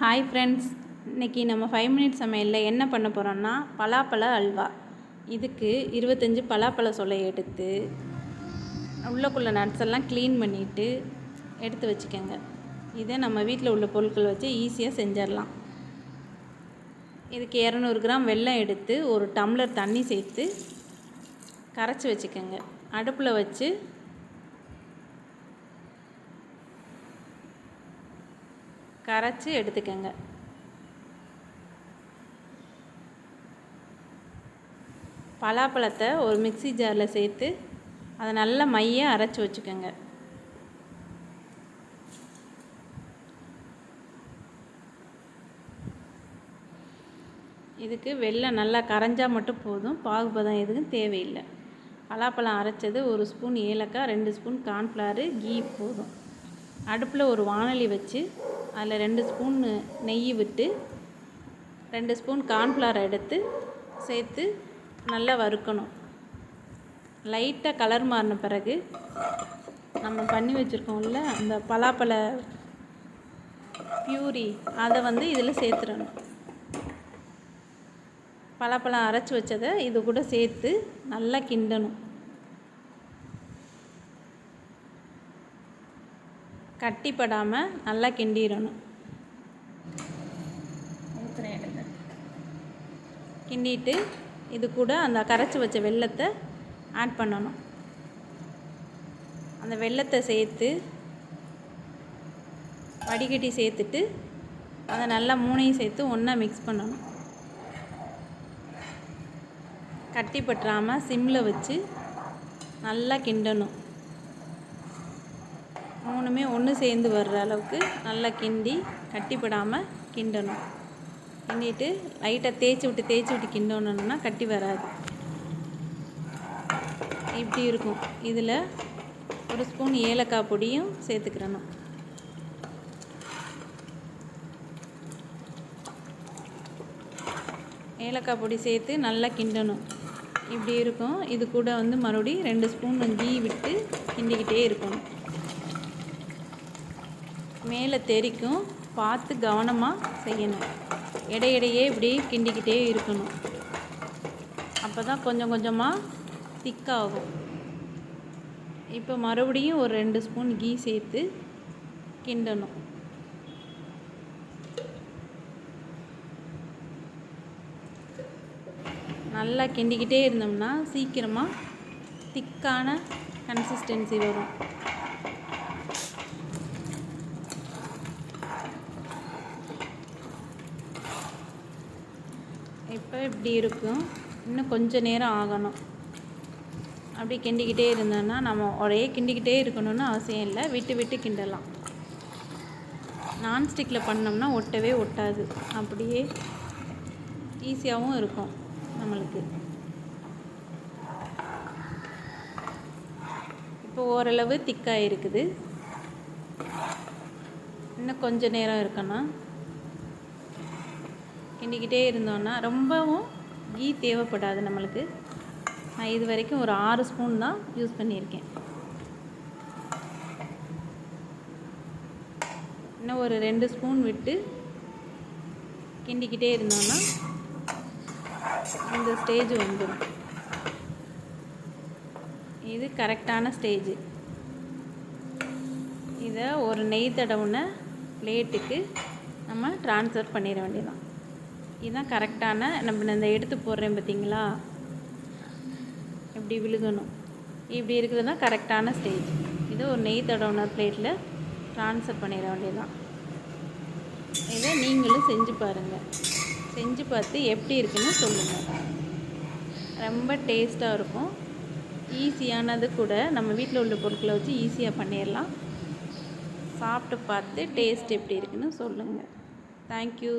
Hi friends, இன்றைக்கி நம்ம 5 minutes சமையலில் என்ன பண்ண போகிறோம்னா பலாப்பழ அல்வா. இதுக்கு 25 பலாப்பழ சொலை எடுத்து உள்ளக்குள்ள நட்ஸ் எல்லாம் க்ளீன் பண்ணிவிட்டு எடுத்து வச்சுக்கோங்க. இதை நம்ம வீட்டில் உள்ள பொருட்கள் வச்சு ஈஸியாக செஞ்சிடலாம். இதுக்கு 200 கிராம் வெல்லம் எடுத்து ஒரு டம்ளர் தண்ணி சேர்த்து கரைச்சி வச்சுக்கோங்க. அடுப்பில் வச்சு கரைச்சி எடுத்துக்கோங்க. பலாப்பழத்தை ஒரு மிக்ஸி ஜாரில் சேர்த்து அதை நல்லா மையாக அரைச்சி வச்சுக்கோங்க. இதுக்கு வெல்லம் நல்லா கரைஞ்சால் மட்டும் போதும், பாகுபதம் எதுவும் தேவையில்லை. பலாப்பழம் அரைச்சது 1 ஸ்பூன் ஏலக்காய், 2 ஸ்பூன் கார்ன்ஃப்ளவரு, கீ போதும். அடுப்பில் ஒரு வாணலி வச்சு அதில் 2 ஸ்பூன் நெய் விட்டு 2 ஸ்பூன் கார்ன்ஃப்ளவர் எடுத்து சேர்த்து நல்லா வறுக்கணும். லைட்டாக கலர் மாறின பிறகு நம்ம பண்ணி வச்சுருக்கோம்ல அந்த பலாப்பழ பியூரி, அதை இதில் சேர்த்துடணும். பலாப்பழம் அரைச்சி வச்சதை இது கூட சேர்த்து நல்லா கிண்டணும். கட்டிப்படாமல் நல்லா கிண்டிடணும். கிண்டிட்டு இது கூட அந்த கரைச்சி வச்ச வெல்லத்தை ஆட் பண்ணணும். அந்த வெல்லத்தை சேர்த்து வடிகட்டி சேர்த்துட்டு அதை நல்லா 3ஐயும் சேர்த்து ஒன்றா மிக்ஸ் பண்ணணும். கட்டி பற்றாமல் சிம்மில் வச்சு நல்லா கிண்டணும். 3மே ஒன்று சேர்ந்து வர்ற அளவுக்கு நல்லா கிண்டி கட்டிப்படாமல் கிண்டணும். கிண்டிட்டு லைட்டாக தேய்ச்சி விட்டு கிண்டணுன்னா கட்டி வராது. இப்படி இருக்கும். இதில் 1 ஸ்பூன் ஏலக்காய் பொடியும் சேர்த்துக்கிறணும். ஏலக்காய் பொடி சேர்த்து நல்லா கிண்டணும். இப்படி இருக்கும். இது கூட மறுபடியும் 2 ஸ்பூன் கீ விட்டு கிண்டிக்கிட்டே இருக்கணும். மேலே தெரிக்கும், பார்த்து கவனமாக செய்யணும். இடையிடையே இப்படி கிண்டிக்கிட்டே இருக்கணும். அப்போ தான் கொஞ்சம் கொஞ்சமாக திக்காகும். இப்போ மறுபடியும் ஒரு 2 ஸ்பூன் கீ சேர்த்து கிண்டணும். நல்லா கிண்டிக்கிட்டே இருந்தோம்னா சீக்கிரமாக திக்கான கன்சிஸ்டன்சி வரும். இப்போ இப்படி இருக்கும். இன்னும் கொஞ்சம் நேரம் ஆகணும். அப்படி கிண்டிக்கிட்டே இருந்தோன்னா நம்ம ஒரே கிண்டிக்கிட்டே இருக்கணும்னு அவசியம் இல்லை, விட்டு விட்டு கிண்டலாம். நான்ஸ்டிக்கில் பண்ணோம்னா ஒட்டவே ஒட்டாது, அப்படியே ஈஸியாகவும் இருக்கும் நம்மளுக்கு. இப்போ ஓரளவு திக்காக இருக்குது. இன்னும் கொஞ்சம் நேரம் இருக்கணும். கிண்டிக்கிட்டே இருந்தோன்னா ரொம்பவும் கீ தேவைப்படாது நம்மளுக்கு. நான் இது வரைக்கும் ஒரு 6 ஸ்பூன் தான் யூஸ் பண்ணியிருக்கேன். இன்னும் ஒரு 2 ஸ்பூன் விட்டு கிண்டிக்கிட்டே இருந்தோன்னா இந்த ஸ்டேஜ் வந்துடும். இது கரெக்டான ஸ்டேஜ். இதை ஒரு நெய் தடவுன பிளேட்டுக்கு நம்ம ட்ரான்ஸ்ஃபர் பண்ணிட வேண்டியதான். இதுதான் கரெக்டான, நம்ம இந்த எடுத்து போடுறேன் பார்த்தீங்களா, இப்படி விழுகணும். இப்படி இருக்கிறது தான் கரெக்டான ஸ்டேஜ். இதை ஒரு நெய் தடவுன பிளேட்டில் ட்ரான்ஸ்ஃபர் பண்ணிட வேண்டியதான். இதை நீங்களும் செஞ்சு பாருங்கள். செஞ்சு பார்த்து எப்படி இருக்குன்னு சொல்லுங்கள். ரொம்ப டேஸ்ட்டாக இருக்கும். ஈஸியானது கூட, நம்ம வீட்டில் உள்ள பொருட்களை வச்சு ஈஸியாக பண்ணிடலாம். சாப்பிட்டு பார்த்து டேஸ்ட் எப்படி இருக்குன்னு சொல்லுங்கள். தேங்க்யூ.